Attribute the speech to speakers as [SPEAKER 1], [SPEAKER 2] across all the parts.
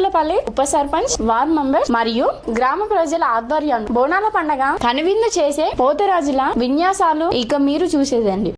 [SPEAKER 1] చింతలపల్లి ఉప sarpanch, ward member మరియు గ్రామ ప్రజల ఆధ్వర్యం బోనాల పండగ కనువిందు చేసే పోతరాజుల విన్యాసాలు ఇక మీరు చూసేదండి.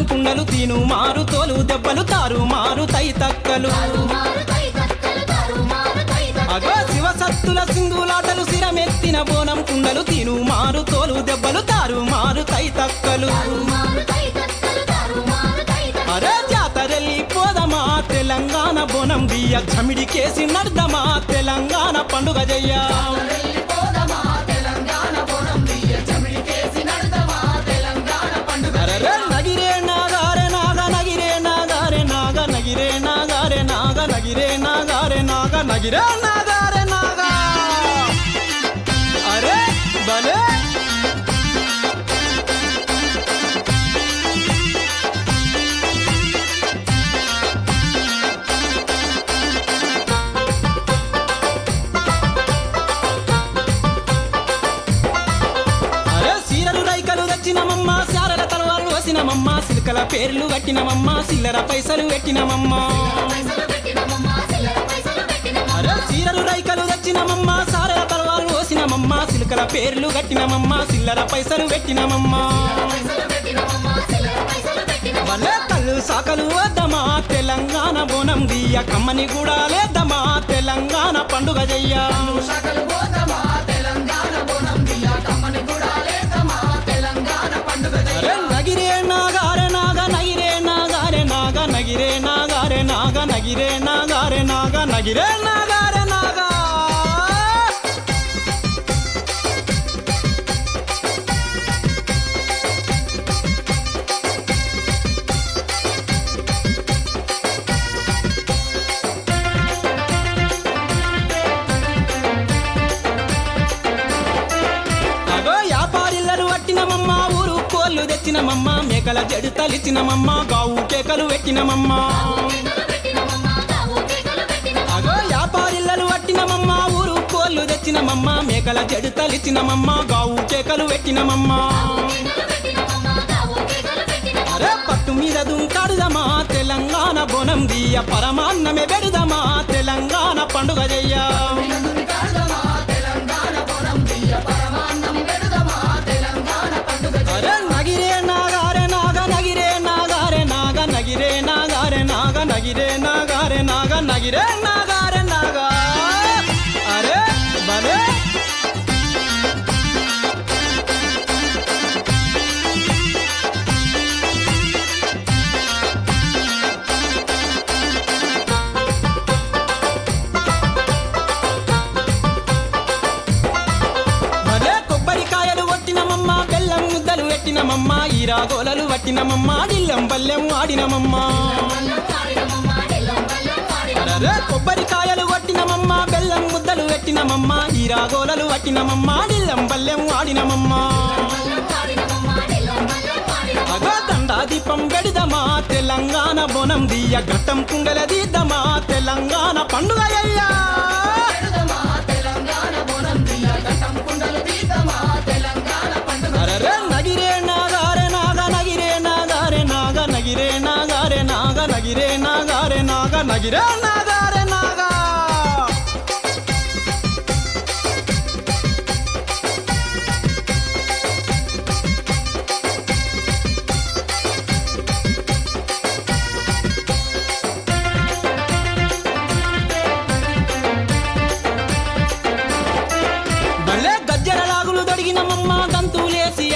[SPEAKER 2] కుండలు తీను మారు తోలు దెబ్బలు తారు మారు తై తక్కలు అగో శివ సత్తుల సింధులాటలు శిరమెత్తిన బోనం కుండలు తీను మారు తోలు దెబ్బలు తారు మారు తై తక్కలు అరే జాతరెల్లి పోదమా తెలంగాణ బోనం దియ్య చమిడికేసి నర్దమా తెలంగాణ పండుగ జయ్య నగిరే నాగారే నాగా వచ్చినమమ్మ సిల్కల పేర్లు కట్టినమమ్మ సిల్లర పైసలు పెట్టినమమ్మ అరే చీరలు రైకలు తెచ్చినమమ్మ సారెల తలవాలు పోసినమమ్మ సిల్కల పేర్లు కట్టినమమ్మ సిల్లర పైసలు పెట్టినమమ్మ భలే కళ్ళు సాకలు వద్దమా తెలంగాణ బోనం దియ్య కమ్మని కూడా లేద్దమా తెలంగాణ పండుగ చెయ్య అరే నగిరే నాగారే నాగ నగిరే నాగారే నాగ నగిరే నాగారే నాగ నగిరే నాగారే నాగ నగిరే నాగారే నాగా తెచ్చినమమ్మ మేకల జడు తలిచినమమ్మ గావు కేకలు పెట్టినమమ్మ అగో వ్యాపారిల్లలు పట్టినమమ్మ ఊరు కోళ్ళు తెచ్చినమమ్మ మేకల జడు తలిచినమమ్మ గావు కేకలు పెట్టినమమ్మ అరే పట్టు మీద దుంకాడుదమా తెలంగాణ బోనం దియ్య పరమాన్నమే పెడుదమా తెలంగాణ పండుగ చెయ్య అరే నగిరే నాగారే నాగ నగిరే నాగారే నాగ నగిరే నాగారే నాగ నగిరే నాగారే నాగ నగిరే నాగారే నాగా అరే భలే పెట్టినమమ్మ ఈరాగోలలు పట్టినమమ్మ డిల్లం బల్లెం ఆడినమమ్మ అరే కొబ్బరికాయలు కొట్టినమమ్మ బెల్లం ముద్దలు పెట్టినమమ్మ ఈరాగోలలు పట్టినమమ్మ డిల్లం బల్లెం ఆడినమమ్మ అగో దండా దీపం పెడదమా తెలంగాణ బోనం దియ్య ఘట్టం కుంగల దిద్దమా తెలంగాణ పండుగ అయ్యా అరే నగిరే నాగారే నాగ నగిరే నాగారే నాగ నగిరే నాగారే నాగ నగిరే నాగారే నాగ నగిరే నాగారే నాగా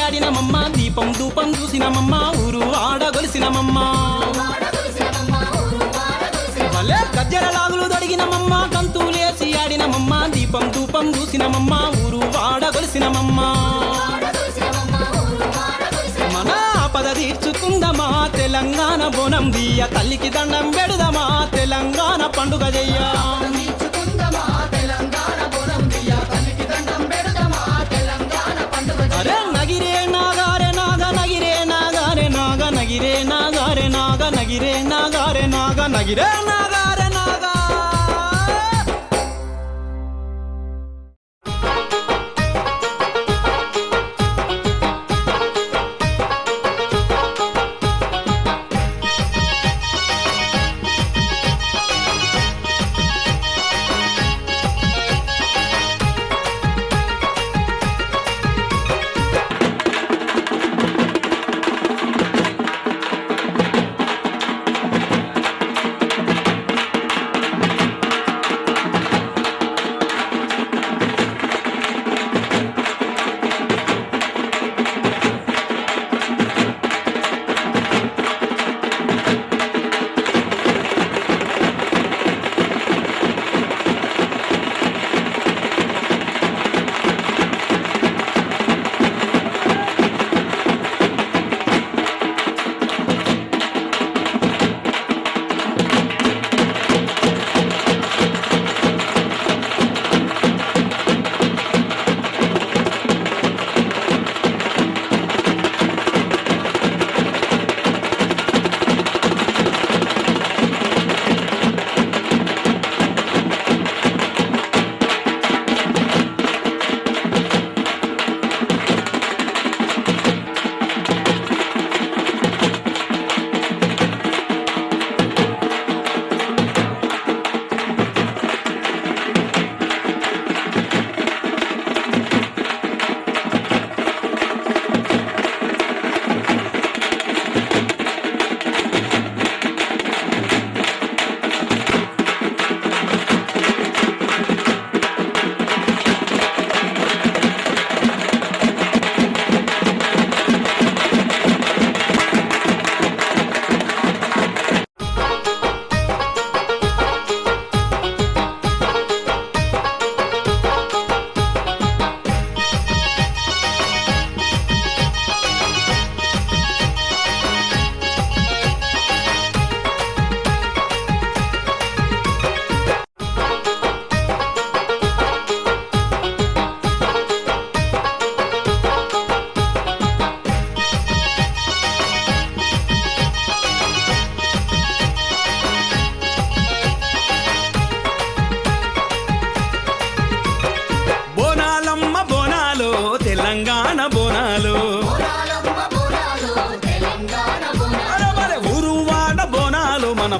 [SPEAKER 2] ఆడినమమ్మ దీపం ధూపం చూసినమమ్మ ఊరు ఆడగొలిసినమమ్మ భలే గజ్జర లాగులు దొడిగినమమ్మ గంతులేసి ఆడినమమ్మ దీపం ధూపం చూసినమమ్మ ఊరు ఆడగొలిసినమమ్మ మన ఆపద తీర్చుకుందమా తెలంగాణ బోనం దియ్య తల్లికి దండం పెడదమా తెలంగాణ పండుగ చెయ్య అరే నగిరే నాగారే నాగ నగిరే నాగారే నాగ నగిరే నాగారే నాగ నగిరే నాగారే నాగ నగిరే నాగారే నాగా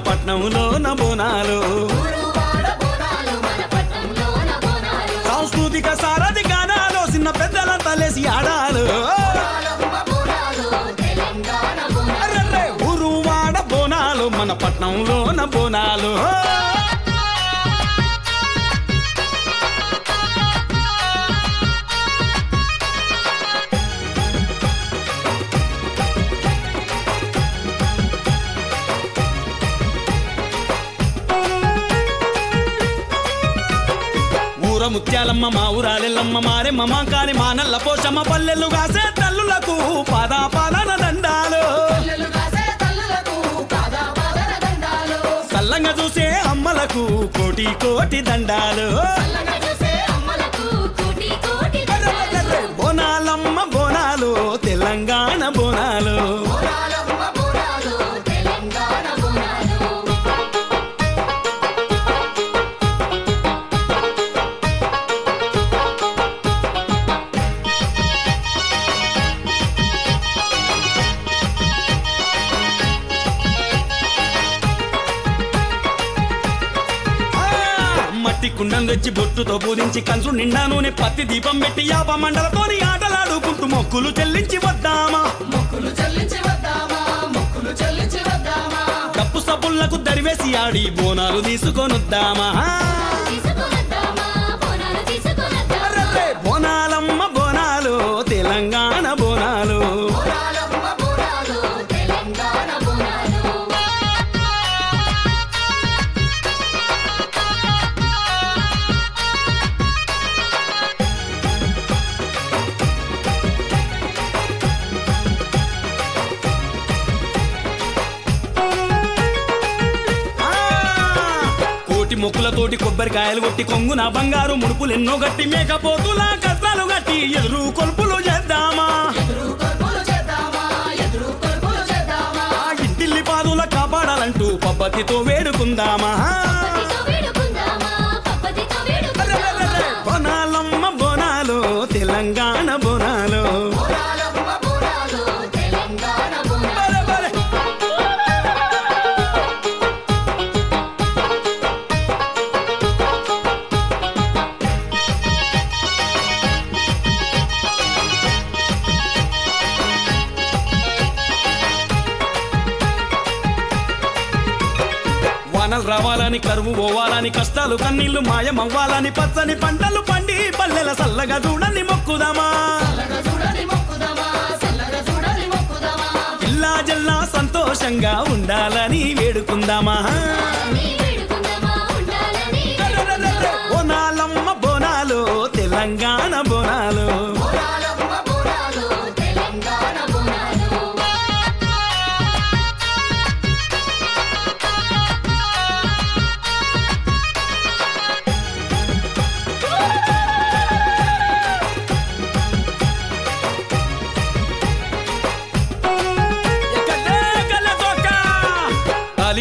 [SPEAKER 2] పట్నంలోన బోనాలు సాంస్కృతిక సారథి గానాలు చిన్న పెద్దలంతా లేసి ఆడాలు అర్రర్రే ఊరువాడ బోనాలు మన పట్నంలోన బోనాలు ముత్యాలమ్మ మా ఊరాలెల్లమ్మ మారెమ్మ మాంకాని మా నల్ల పోషమ్మ పల్లెలు కాసే తల్లులకు పాదాన దండాలు సల్లంగా చూసే అమ్మలకు కోటి కోటి దండాలు బోనాలమ్మ బోనాలు తెలంగాణ బోనాలు కుండం తెచ్చి బొట్టుతో పూజించి కంచు నిండా నూనె పత్తి దీపం పెట్టి యాప మండలతోని ఆటలాడుకుంటూ మొక్కులు చెల్లించి వద్దామా కప్పు సబ్బులకు దరివేసి ఆడి బోనాలు తీసుకొనొద్దామా బోనాలమ్మ బోనాలు తెలంగాణ బోనాలు మొక్కులతోటి కొబ్బరికాయలు కొట్టి కొంగున బంగారు ముడుపులు ఎన్నో గట్టి మేకపోతులా కష్టాలు గట్టి ఎదురు కొలుపులు చేద్దామా ఇంటిల్లి పాదుల కాపాడాలంటూ పబ్బతితో వేడుకుందామా బోనాలమ్మ బోనాలు తెలంగాణ బోనాలు రావాలని కరువు పోవాలని కష్టాలు కన్నీళ్లు మాయమవ్వాలని పచ్చని పంటలు పండి పల్లెల సల్లగా చూడని మొక్కుదామా ఇల్లా జల్లా సంతోషంగా ఉండాలని వేడుకుందామా బోనాలమ్మ బోనాలు తెలంగాణ బోనాలు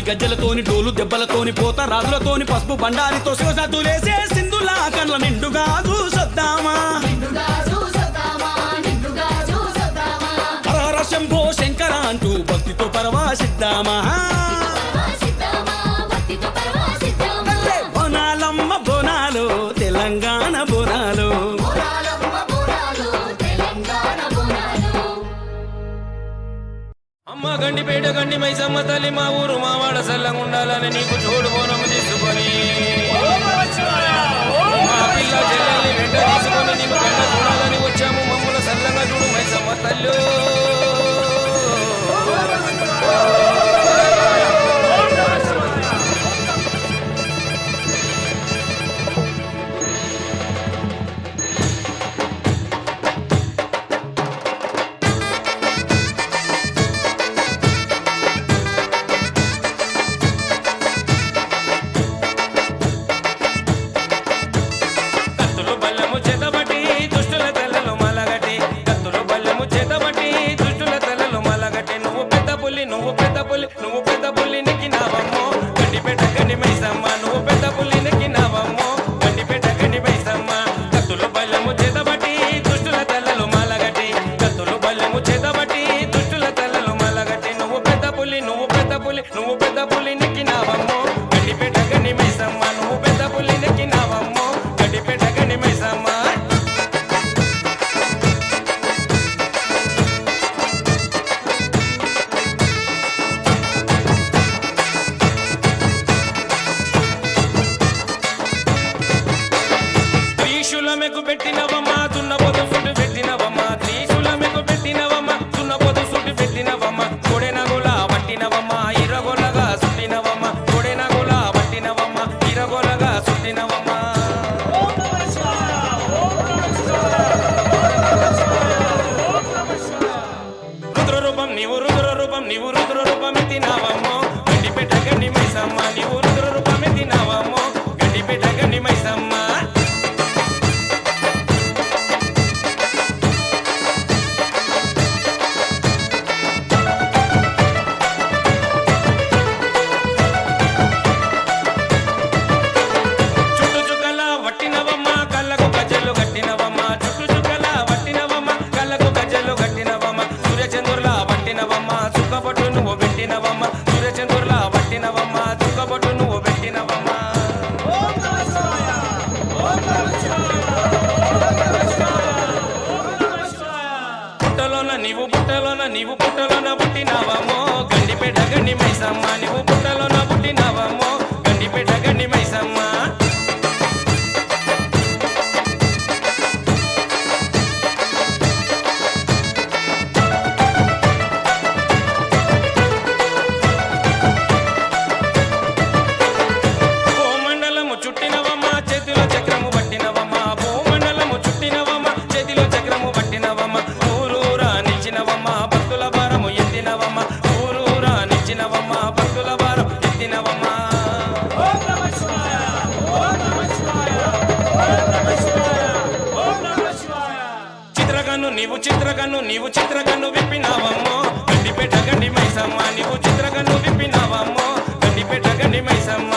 [SPEAKER 2] గజ్జలతోని డోలు దెబ్బలతోని పోత రాజులతోని పసుపు బండారితో శివసతులేసే సింధులా కళ్ళ నిండుగా చూసొద్దామా హర శంభో శంకర అంటూ భక్తితో పరవాసిద్దామా బోనాలమ్మ బోనాలు తెలంగాణ బోనాలు అమ్మ గండిపేట గండి మైసమ్మ తల్లి మా ఊరు మావాడ సల్లంగా ఉండాలని నీకు చూడు బోనము తీసుకొని మా పిల్ల చెల్లెల్ని వెంట తీసుకొని నీకు వెంట చూడాలని వచ్చాము మమ్మల్ని సల్లంగా చూడు మైసమ్మ తల్లి నువ్వు పెద్ద పులి నెక్కిన
[SPEAKER 3] రుద్ర రూపమెత్తినావమ్మో గండిపేట గండి మైసమ్మ నీవు రుద్ర రూపమెత్తినావమ్మో గండిపేట గండి మైసమ్మ చుట్టు చుక్కల వట్టినవమ్మ కళ్ళకు గజ్జలు కట్టినవమ్మ చుట్టు చుక్కల వట్టినవమ్మ కళ్ళకు గజ్జలు కట్టినవమ్మ సూర్యచంద్రుల వట్టినవమ్మ చుక్కబొట్టు నువ్వు పెట్టినవమ్మ సూర్యచంద్రుల వట్టినవమ్మ చుక్కబొట్టు నువ్వు పెట్టినవమ్మ నీవు పుట్టలోన పుట్టినావమ్మో గండిపేట గండి మైసమ్మ నీవు పుట్టలోన పుట్టినావమ్మో గండిపేట గండి మైసమ్మ భూమండలము చుట్టినవమ్మ చేతిలో చక్రము పట్టినవమ్మ భూమండలము చుట్టినవమ్మ చేతిలో చక్రము పట్టినవమ్మ ఊరూరా నిలిచినవమ్మ భక్తుల భారము ఎత్తినవమ్మ ఊరూరా నిలిచినవమ్మ భక్తుల భారం ఎత్తినవమ్మ నీవు చిత్రకన్ను విప్పినావమ్మో గండిపేట గండి మైసమ్మ నీవు చిత్రకన్ను విప్పినావమ్మో గండిపేట గండి మైసమ్మ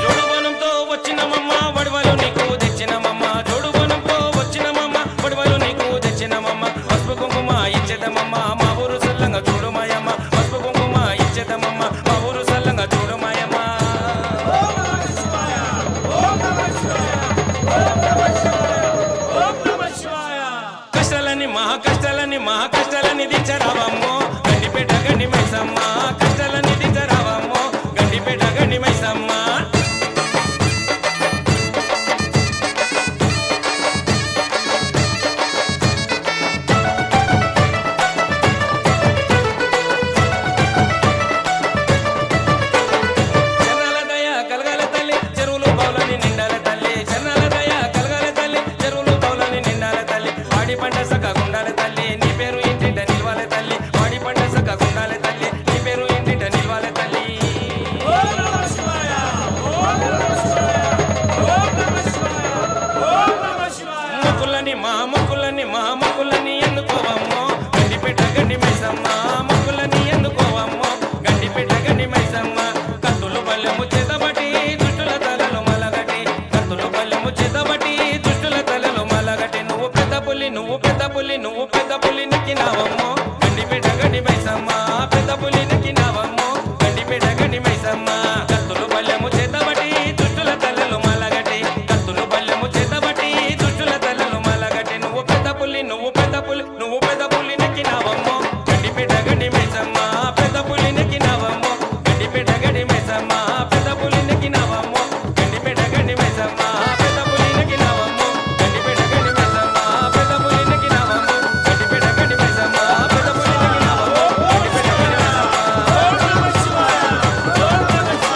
[SPEAKER 3] జోడుబోనంతో వచ్చినమమ్మ వడవలు నీకు తెచ్చినమమ్మ జోడుబోనంతో వచ్చినమమ్మ వడవలు నీకు తెచ్చినమమ్మ పసుపు కుంకుమ ఇచ్చేదమమ్మ మా ఊరు సల్లంగా చూడుమాయమ్మ పసుపు కుంకుమ ఇచ్చేదమమ్మ మా ఊరు సల్లంగా చూడుమాయమ్మ మహా కష్టాలని దించరావమ్మో గండిపేట గండి మైసమ్మ కష్టాలని దించరావమ్మో గండిపేట గండి మైసమ్మ జనాల దయ కలగాల తల్లి చెరువులు బౌలని నిండాల తల్లి జనాల దయ కలగాల తల్లి చెరువులు బౌలని నిండాల తల్లి వాడి పంట సగగుండాల తల్లి నీ పేరు ఇంటింట నిల్వాల తల్లి వాడి పంట సగగుండాల తల్లి నీ పేరు ఇంటింట నిల్వాల తల్లి మొక్కులని ఎన్నుకోవమ్మో గండిపేట గండి మైసమ్మ మొక్కులని ఎన్నుకోవమ్మో గండిపేట గండి మైసమ్మ కత్తులు పల్లెము చేతబట్టి దుష్టుల తలలు మలగటి కత్తులు పల్లెము చేతబట్టి దుష్టుల తలలు మలగటి నువ్వు పెద్ద పులి నెక్కినావమ్మో గండిపేట గండి మైసమ్మ పెద్ద పులి నెక్కినావమ్మో గండిపేట గండి మైసమ్మ కత్తులు పల్లెము చేతబట్టి దుష్టుల తలలు మలగటి కత్తులు పల్లెము చేతబట్టి దుష్టుల తలలు మలగటి నువ్వు పెద్ద పులి నెక్కినావమ్మో గండిపేట గండి మైసమ్మ పెద్ద పులి నెక్కినావమ్మో గండిపేట గండి మైసమ్మ పెద్ద పులి నెక్కినావమ్మో గండిపేట గండి మైసమ్మ పెద్ద పులి నెక్కినావమ్మో గండిపేట గండి మైసమ్మ పెద్ద పులి నెక్కినావమ్మో గండిపేట గండి మైసమ్మ పెద్ద పులి నెక్కినావమ్మో గండిపేట గండి మైసమ్మ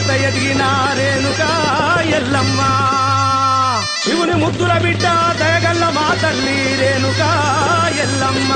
[SPEAKER 4] తర్వాత ఎదిగిన రేణుకా ఎల్లమ్మ శివుని ముద్దుల బిడ్డ దయగల్ల మా తల్లి రేణుకా ఎల్లమ్మ